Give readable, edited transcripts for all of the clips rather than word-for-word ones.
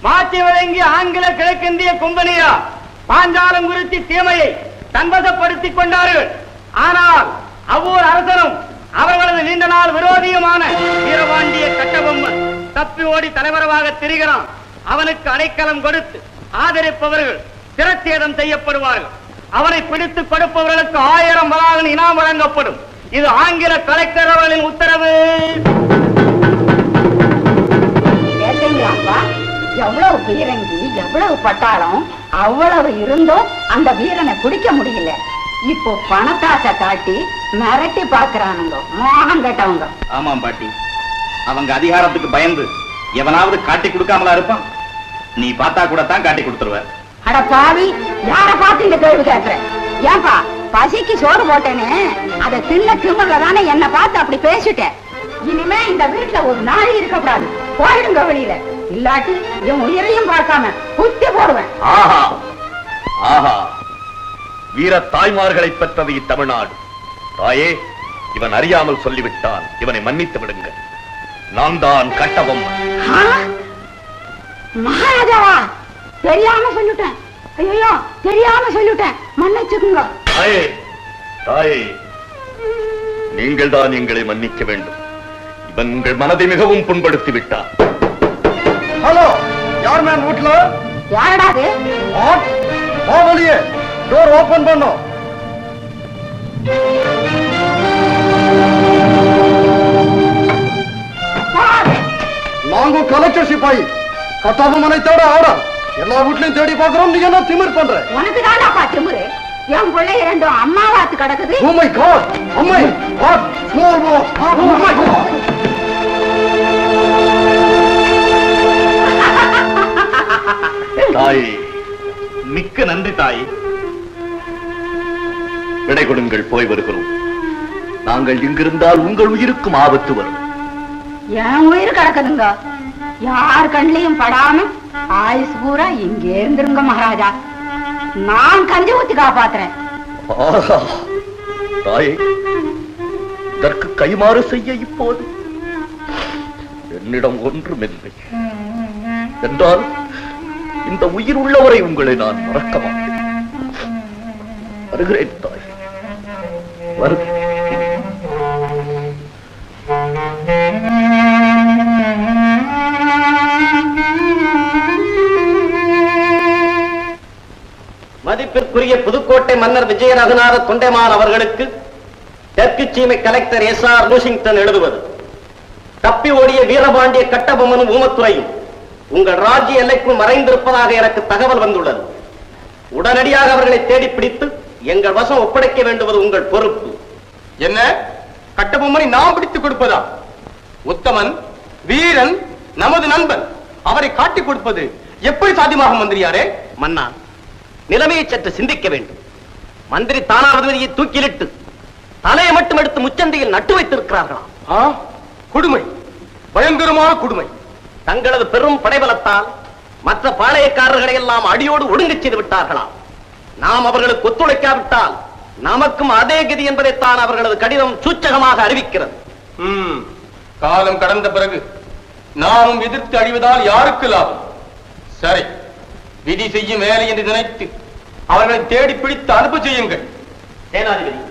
மாற்றி வழங்கிய ஆங்கில கிழக்கிந்திய கும்பனியா பாஞ்சாலங்குறிச்சி தீமையை தன்வசப்படுத்திக் கொண்டார்கள். ஆனால் அவ்வூர் அரசரும் அவர்களது நீண்ட நாள் விரோதியுமான வீரபாண்டிய கட்டபொம்மன் தப்பி ஓடி தலைவரவாக திரிகிறான். அவனுக்கு அடைக்கலம் கொடுத்து ஆதரிப்பவர்கள் சிரச்சேதம் செய்யப்படுவார்கள். அவனை பிடித்துக் கொடுப்பவர்களுக்கு 1000 வராகன் இனாம் வழங்கப்படும். இது ஆங்கில கலெக்டர் அவர்களின் உத்தரவு. எவ்வளவு பீரங்கி, எவ்வளவு பட்டாளம், அவ்வளவு இருந்தும் அந்த வீரனை பிடிக்க முடியல. இப்போ பணத்தாசை காட்டி மிரட்டி பாக்குறானுங்க மோகம் கட்டவங்க. ஆமாம் பாட்டி, அவங்க அதிகாரத்துக்கு பயந்து எவனாவது காட்டி கொடுக்காமலா இருப்பான்? நீ பார்த்தா கூட தான் காட்டி கொடுத்துருவ. அட பாவி, யார பார்த்து இந்த கேள்வி கேட்கிற? ஏன்பா, பசிக்கு சோறு போட்டேன்னு அதை தின்ன திமுக தானே என்ன பார்த்து அப்படி பேசிட்டேன். இனிமே இந்த வீட்டுல ஒரு நாள் இருக்கக்கூடாது. போயிடுங்க வெளியில, இல்லாட்டி என் உயிரையும் பார்க்காம குத்தி போடுவேன். ஆஹா ஆஹா, வீர தாய்மார்களை பெற்றது இத்தமிழ்நாடு. தாயே, இவன் அறியாமல் சொல்லிவிட்டான், இவனை மன்னித்து விடுங்கள். நான் தான் கட்டபொம்மன். மகாராஜாவா? தெரியாம சொல்லிட்டேன். ஐயோ, தெரியாம சொல்லிட்டேன், மன்னிச்சுக்குங்க. தாயே, தாயே, நீங்கள் தான் எங்களை மன்னிக்க வேண்டும். இவன் உங்கள் மனதை மிகவும் புண்படுத்தி விட்டான். ஹலோ, யார் மேன் வீட்டுல? யாரடாது? வெளியே டோர் ஓபன் பண்ணும். நாங்க கலெக்டர் சிப்பாயி கட்டபொம்மனை தேட ஆடா. எல்லா வீட்லயும் தேடி பாக்குறோம். நீ என்ன திமிர் பண்ற? உனக்கு தானப்பா திமிரு. என் பிள்ளை இரண்டும் அம்மாவாத்து கிடக்குது. Oh my God! அம்மை, what? Small boy! Oh my God! தாயே, மிக்க நன்றி தாயே. விடை கொடுங்கள், போய் வருகிறோம். நாங்கள் இங்கிருந்தால் உங்கள் உயிருக்கும் ஆபத்து வரும். என் உயிர் கிடக்குதுங்க. யார் கண்ணிலையும் படாம ஆயுசு பூரா இங்கே இருந்துருங்க மகாராஜா. நான் கஞ்சி ஊத்தி காப்பாத்துறேன். தாயே, இதற்கு கைமாறு செய்ய இப்போது என்னிடம் ஒன்றுமில்லை என்றால் இந்த உயிர் உள்ளவரை உங்களை நான் மறக்க மாட்டேன். வருகிறேன் தாய், வருகிறேன். மதிப்பிற்குரிய புதுக்கோட்டை மன்னர் விஜய ரகுநாத தொண்டைமான் அவர்களுக்கு தெற்கு சீமை கலெக்டர் SR லூசிங்டன் எழுதுவது. தப்பி ஓடிய வீரபாண்டிய கட்டபொம்மனும் ஊமத்துறையும் உங்கள் ராஜ்ய எல்லைக்குள் மறைந்திருப்பதாக எனக்கு தகவல் வந்துள்ளது. உடனடியாக அவர்களை தேடி பிடித்து எங்கள் வசம் ஒப்படைக்க வேண்டுவது உங்கள் பொறுப்பு. என்ன, கட்டபொம்மனை நாம் பிடித்துக் கொடுப்பதா? உத்தமன், வீரன், நமது நண்பன், அவரை காட்டிக் கொடுப்பது எப்படி சாத்தியமாகும் மந்திரியாரே? மன்னா, நிலைமையை சற்று சிந்திக்க வேண்டும். மந்திரி தானாவதியை தூக்கிலிட்டு தலையை மட்டும் எடுத்து முச்சந்தையில் நட்டு வைத்திருக்கிறார்களாம். கொடுமை, பயங்கரமான கொடுமை. தங்களது பெரும் படைபலத்தால் மற்ற பாளையக்காரர்களை எல்லாம் அடியோடு ஒடுங்கச் செய்து விட்டார்களாம். நாம் அவர்களுக்கு ஒத்துழைக்காவிட்டால் நமக்கும் அதே கதி என்பதைத்தான் அவர்களது கடிதம் சூச்சகமாக அறிவிக்கிறது. காலம் கடந்த பிறகு நாமும் எதிர்த்து அழிவதால் யாருக்கு லாபம்? சரி, விதி செய்யும் வேலை என்று நினைத்து அவர்களை தேடி பிடித்து அனுப்ப செய்யுங்கள். சேனாதிபதி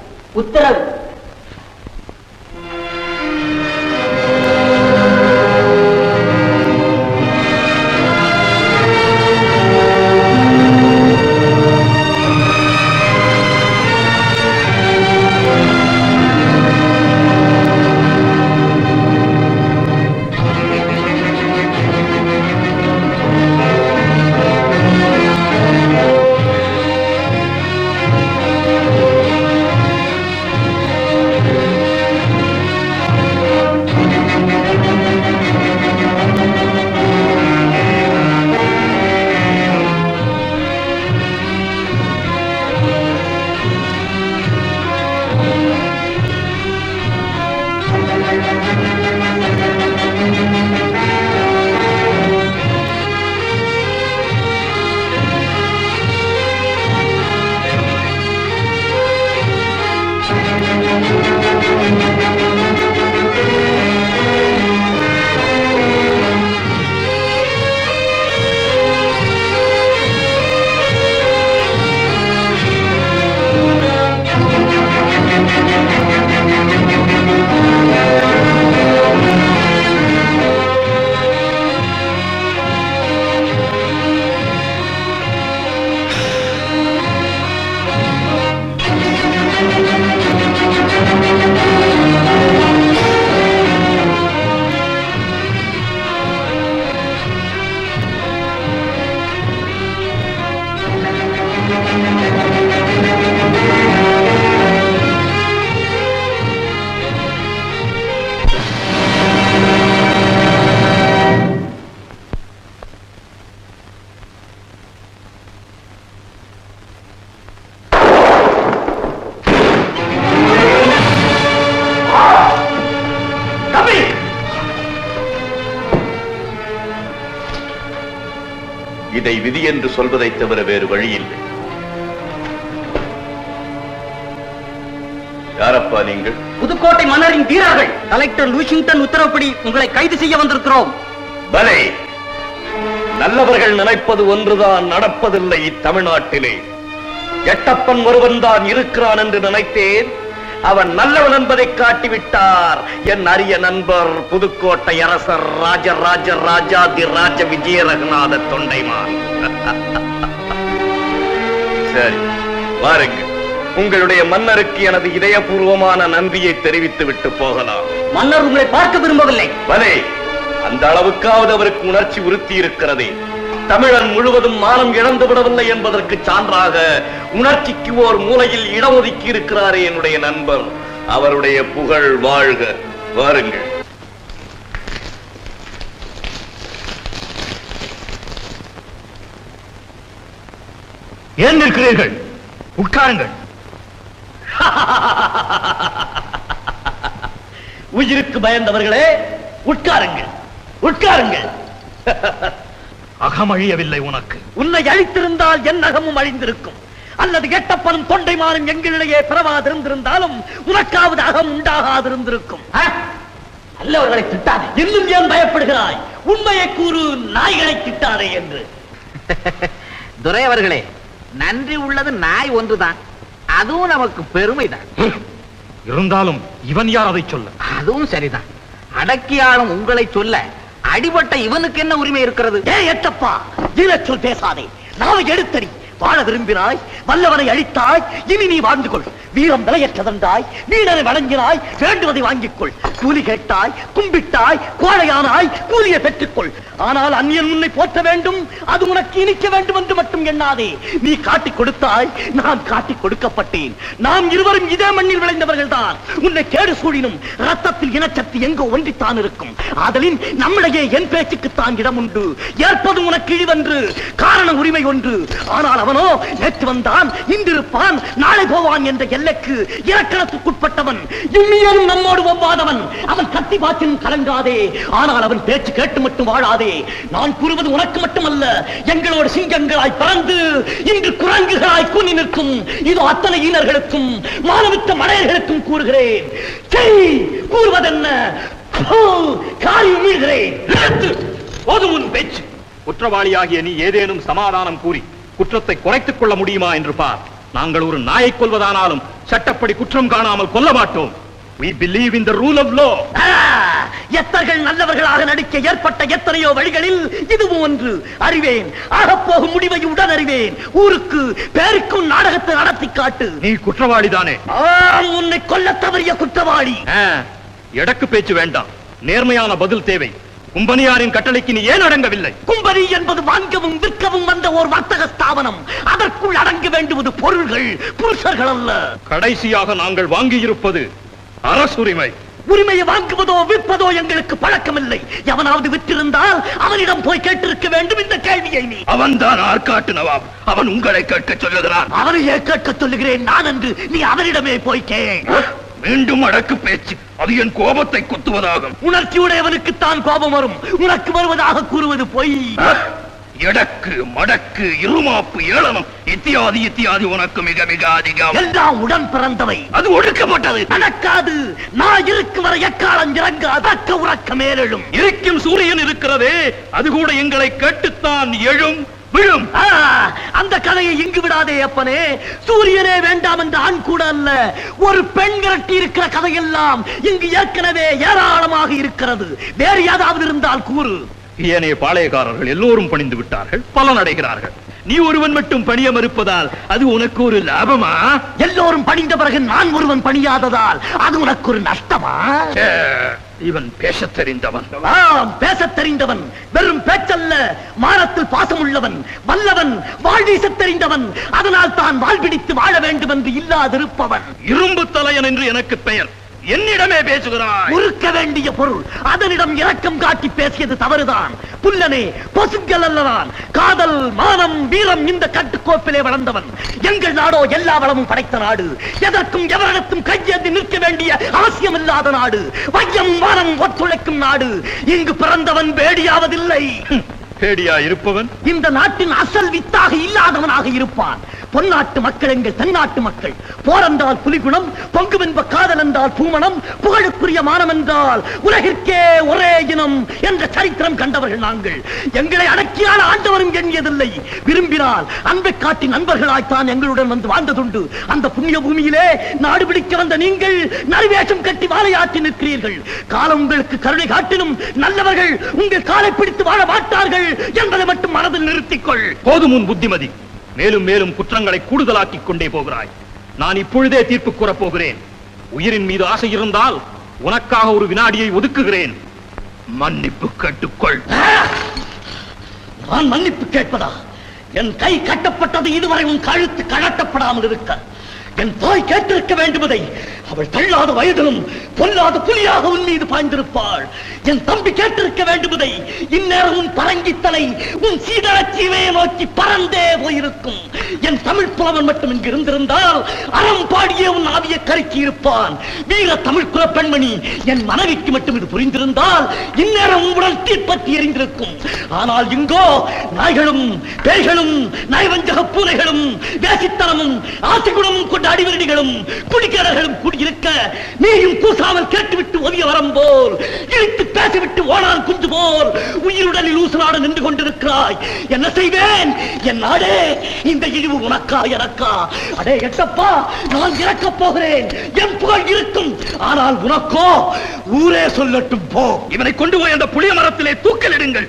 உத்தரவு. இதை விதி என்று சொல்வதை தவிர வேறு வழியில்லை. யாரப்பா நீங்கள்? புதுக்கோட்டை மன்னரின் வீரர்கள். கலெக்டர் லூசிங்டன் உத்தரவுப்படி உங்களை கைது செய்ய வந்திருக்கிறோம். பலே, நல்லவர்கள் நினைப்பது ஒன்றுதான் நடப்பதில்லை தமிழ்நாட்டிலே. எட்டப்பன் ஒருவன் தான் இருக்கிறான் என்று நினைத்தேன். அவன் நல்லவன் என்பதை காட்டிவிட்டார் என் அரிய நண்பர் புதுக்கோட்டை அரசர் ராஜராஜ ராஜாதி ராஜ விஜய ரகுநாத தொண்டைமான். சரி, வாருங்கள். உங்களுடைய மன்னருக்கு எனது இதயபூர்வமான நன்றியை தெரிவித்து விட்டு போகலாம். மன்னர் உங்களை பார்க்க விரும்பவில்லை. பலே, அந்த அளவுக்காவது அவருக்கு உணர்ச்சி உறுத்தி இருக்கிறதே. தமிழன் முழுவதும் மானம் இழந்து விடவில்லை என்பதற்கு சான்றாக உணர்ச்சிக்கு ஓர் மூலையில் இடம் ஒதுக்கி இருக்கிறாரே என்னுடைய நண்பர். அவருடைய புகழ் வாழ்க. வாருங்கள். ஏன் நிற்கிறீர்கள்? உட்காருங்கள். உயிருக்கு பயந்தவர்களே, உட்காருங்கள், உட்காருங்கள். அகமழியவில்லை உனக்கு. உன்னை அழித்திருந்தால் என் அகமும் அழிந்திருக்கும். அல்லது எட்டப்பனும் தொண்டைமானும் எங்களிடையே பிறவாதிருந்திருந்தாலும் உனக்காவது அகம் உண்டாகாதிருந்திருக்கும். நல்லவர்களை திட்டாதே. இன்னும் ஏன் பயப்படுகிறாய்? உண்மையை கூறு, நாய்களை திட்டாதே என்று. துரை அவர்களே, நன்றி உள்ளது நாய் ஒன்றுதான். அதுவும் நமக்கு பெருமைதான். இருந்தாலும் இவன் யார் அதை சொல்ல? அதுவும் சரிதான். அடக்கியாளும் உங்களை சொல்ல அடிபட்ட இவனுக்கு என்ன உரிமை இருக்கிறது? எட்டப்பா, ஈழச்சொல் பேசாதே. நாவை எடுத்தடி. வாழ விரும்பினாய், வல்லவனை அழித்தாய், இனி நீ வாழ்ந்து கொள். வீரம் விலையற்றதென்றாய், வீரனை வழங்கினாய், வேண்டுவதை வாங்கிக் கொள். கூலி கேட்டாய், கும்பிட்டாய், கோழையானாய், கூலியை பெற்றுக்கொள். ஆனால் அந்நியன் உன்னை போற்ற வேண்டும், அது உனக்கு இனிக்க வேண்டும் என்று மட்டும் எண்ணாதே. நீ காட்டிக் கொடுத்தாய், நான் காட்டிக் கொடுக்கப்பட்டேன். நாம் இருவரும் இதே மண்ணில் விளைந்தவர்கள் தான். உன்னை கேடு சூழினும் ரத்தத்தில் இனச்சக்தி எங்கோ ஒன்றித்தான் இருக்கும். ஆதலின் நம்மிடையே என் பேச்சுக்குத்தான் இடம் உண்டு. ஏற்பது உனக்கு இழிவென்று, காரண உரிமை ஒன்று. ஆனால் அவனோ நேற்று வந்தான், இன்றிருப்பான், நாளை போவான் என்ற எல்லைக்கு இலக்கணத்துக்குட்பட்டவன். இம்மியனும் நம்மோடு ஒவ்வாதவன். அவன் கத்தி பாத்தினும் கலங்காதே. ஆனால் அவன் பேச்சு கேட்டு மட்டும் வாழாதே. நான் கூறுவது உனக்கு மட்டுமல்ல, எங்களோடு சிங்கங்களாய் பறந்து இன்று குரங்குகளாய் கூனி நிற்கும் இது அத்தனை ஈனர்களுக்கும் மானவித்த மடையர்களுக்கும் கூறுகிறேன். கூறுவதென்ன? காரியம் மீறுகிறேன். போதும் உன் பேச்சு. குற்றவாளியாகிய நீ ஏதேனும் சமாதானம் கூறி குற்றத்தை குறைத்துக் கொள்ள முடியுமா என்று பார். நாங்கள் ஒரு நாயை கொல்வதானாலும் சட்டப்படி குற்றம் காணாமல் கொல்ல மாட்டோம். We believe in the rule of law. எத்தர்கள் நல்லவர்களாக நடிக்க ஏற்பட்ட எத்தனையோ வழிகளில் இதுவும் ஒன்று. அறிவேன், ஆகப்போகும் முடிவை உடன் அறிவேன். ஊருக்கு பேருக்கும் நாடகத்தை நடத்தி காட்டு. நீ குற்றவாளிதானே? உன்னை கொல்ல தவறிய குற்றவாளி. எடக்கு பேச்சு வேண்டாம், நேர்மையான பதில் தேவை. கும்பனியாரின் கட்டளைக்கு நீ ஏன் அடங்கவில்லை? கும்பனி என்பது வாங்கவும் விற்கவும் வந்த ஒரு வர்த்தக ஸ்தாபனம். அதற்குள் அடங்க வேண்டுவது பொருள்கள், புருஷர்கள் அல்ல. கடைசியாக நாங்கள் வாங்கியிருப்பது அரசுரிமை. உரிமையை வாங்குவதோ விற்பதோ எங்களுக்கு பழக்கமில்லை. எவனாவது விற்றிருந்தால் அவனிடம் போய் கேட்டிருக்க வேண்டும் இந்த கேள்வியை. நீ அவன்தான் ஆற்காட்டு நவாப். அவன் உங்களை கேட்க சொல்லுகிறான். அவனையே கேட்க சொல்லுகிறேன் நான் என்று நீ அவனிடமே போய் கே. மீண்டும் அடக்கு பேச்சு. அது என் கோபத்தை குத்துவதாகும். உணர்ச்சியுடையவனுக்குத்தான் கோபம் வரும். உனக்கு வருவதாக கூறுவது பொய். எடக்கு, மடக்கு, இருமாப்பு, ஏளனம் இத்தியாதி இத்தியாதி உனக்கு மிக மிக அதிகம். எல்லாம் உடன் பிறந்தவை. அது ஒடுக்கப்பட்டது. நடக்காது. நான் இருக்கும் வரை எக்காலம் இறங்காது. அக்க உறக்க மேலெழும். இருக்கும் சூரியன் இருக்கிறதே, அது கூட எங்களை கேட்டுத்தான் எழும் விழும். அந்த கதையை இங்கு விடாதே அப்பனே. சூரியனே வேண்டாம் என்ற ஆண் கூட அல்ல, ஒரு பெண் விரட்டி இருக்கிற கதையெல்லாம் இங்கு ஏற்கனவே ஏராளமாக இருக்கிறது. வேறு ஏதாவது இருந்தால் கூறு. ஏனைய பாளையக்காரர்கள் எல்லோரும் பணிந்து விட்டார்கள், பலன் அடைகிறார்கள். நீ ஒருவன் மட்டும் பணிய மறுப்பதால் அது உனக்கு ஒரு லாபமா? எல்லோரும் பணிந்த பிறகு நான் ஒருவன் பணியாததால் அது உனக்கு ஒரு நஷ்டமா? இவன் பேசத் தெரிந்தவன். பேசத் தெரிந்தவன். வெறும் பேச்சல்ல, மானத்தில் பாசம் உள்ளவன், வல்லவன், வாழ்வீசத் தெரிந்தவன். அதனால் தான் வாழ்பிடித்து வாழ வேண்டும் என்று இல்லாதிருப்பவன். இரும்பு தலையன் என்று எனக்கு பெயர். என்னிடமே பேசுகிறாய். முறுக்க வேண்டிய பொருள் அதனிடம் இரக்கம் காட்டி பேசியது தவறுதான். புல்லனே, பொசுங்கள் அல்லதான். காதல், மானம், வீரம் இந்த கட்டுக்கோப்பிலே வளர்ந்தவன். எங்கள் நாடோ எல்லா வளமும் படைத்த நாடு. எதற்கும் எவரிடத்தும் கையேந்தி நிற்க வேண்டிய அவசியம் இல்லாத நாடு. வையம் வானம் ஒத்துழைக்கும் நாடு. இங்கு பிறந்தவன் வேடியாவதில்லை. பேடியா இருப்பவன் இந்த நாட்டின் அசல் வித்தாக இல்லாதவனாக இருப்பான். பொன்னாட்டு மக்கள் எங்கள் தென்னாட்டு மக்கள். போரென்றால் புலிகுணம், பொங்கும் என்ப காதல் என்றால் பூமணம், புகழுக்குரிய மானம் என்றால் உலகிற்கே ஒரே இனம் என்ற சரித்திரம் கண்டவர்கள் நாங்கள். எங்களை அடக்கியால் ஆண்டவரும் எண்ணியதில்லை. விரும்பினால் அன்பை காட்டி நண்பர்களாய்த்தான் எங்களுடன் வந்து வாழ்ந்ததுண்டு. அந்த புண்ணிய பூமியிலே நாடு பிடிக்க வந்த நீங்கள் நறுவேஷம் கட்டி வாழையாற்றி நிற்கிறீர்கள். காலம் உங்களுக்கு கருணை காட்டினும் நல்லவர்கள் உங்கள் காலை பிடித்து வாழ மாட்டார்கள் என்பதை மட்டும் மனதில் நிறுத்திக்கொள். போதும் உன் புத்திமதி. மேலும் மேலும் குற்றங்களை கூடுதலாக்கிக் கொண்டே போகிறாய். நான் இப்பொழுதே தீர்ப்பு கூறப் போகிறேன். உயிரின் மீது ஆசை இருந்தால் உனக்காக ஒரு வினாடியை ஒதுக்குகிறேன். மன்னிப்பு கேட்டுக்கொள். நான் மன்னிப்பு கேட்பதா? என் கை கட்டப்பட்டது இதுவரை உன் கழுத்து கழட்டப்படாமல் இருக்க. என் தாய் கேட்டிருக்க வேண்டுவதை அவள் தள்ளாத வயதிலும் பொல்லாத புலியாக உன் மீது பாய்ந்திருப்பாள். என் தம்பி கேட்டிருக்க வேண்டுவதை இந்நேரம் உன் பரங்கித்தலை உன் சீதளச்சீவையை நோக்கி பறந்தே போயிருக்கும். என் தமிழ் புலவன் மட்டும் இங்கு இருந்திருந்தால் அறம் பாடிய உன் ஆவியை கருக்கி இருப்பான். வீர தமிழ் குல பெண்மணி என் மனைவிக்கு மட்டும் இது புரிந்திருந்தால் இந்நேரம் உங்களுடன் தீப்பற்றி எரிந்திருக்கும். ஆனால் இங்கோ நாய்களும் பேய்களும் நயவஞ்சக பூனைகளும் வேசித்தனமும் ஆசைகுணமும் கொண்ட அடிவரடிகளும் குடிக்கிறர்களும் கூடியிருக்க நீயும் கூசாமல் கேட்டுவிட்டு ஒதிய வரம் போல் இழுத்து பேசிவிட்டு ஓனான் குஞ்சு போல் உயிருடலில் ஊசலாட நின்று கொண்டிருக்கிறாய். என்ன செய்வேன்? என் நாடே, இந்த இழிவு உனக்கா எனக்கா? அடே எட்டப்பா, நான் இறக்கப் போகிறேன். என் புகழ் இருக்கும். ஆனால் உனக்கோ ஊரே சொல்லட்டும் போ. இவனை கொண்டு போய் அந்த புளிய மரத்திலே தூக்கலிடுங்கள்.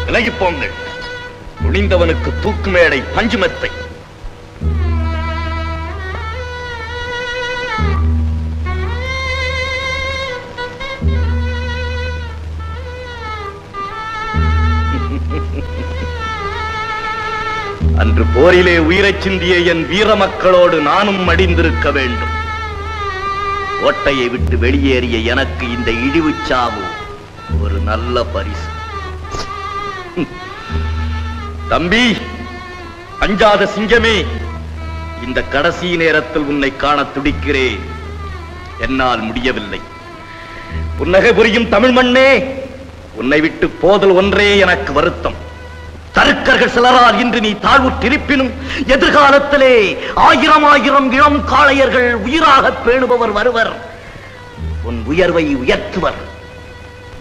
விலகிப்போங்கள். துணிந்தவனுக்கு தூக்கு மேடை பஞ்சுமெத்தை. அன்று போரிலே உயிரைச் சிந்திய என் வீர மக்களோடு நானும் மடிந்திருக்க வேண்டும். கோட்டையை விட்டு வெளியேறிய எனக்கு இந்த இழிவுச்சாவு ஒரு நல்ல பரிசு. தம்பி, அஞ்சாத சிங்கமே, இந்த கடைசி நேரத்தில் உன்னை காண துடிக்கிறேன். என்னால் முடியவில்லை. புன்னகை புரியும் தமிழ் மண்ணே, உன்னை விட்டு போதல் ஒன்றே எனக்கு வருத்தம். தருக்கர்கள் சிலரால் இன்று நீ தாழ்வுற்றிருப்பினும் எதிர்காலத்திலே ஆயிரம் ஆயிரம் இளம் காளையர்கள் உயிராக பேணுபவர் வருவர். உன் உயர்வை உயர்த்துவர்.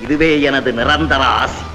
இதுவே எனது நிரந்தர ஆசி.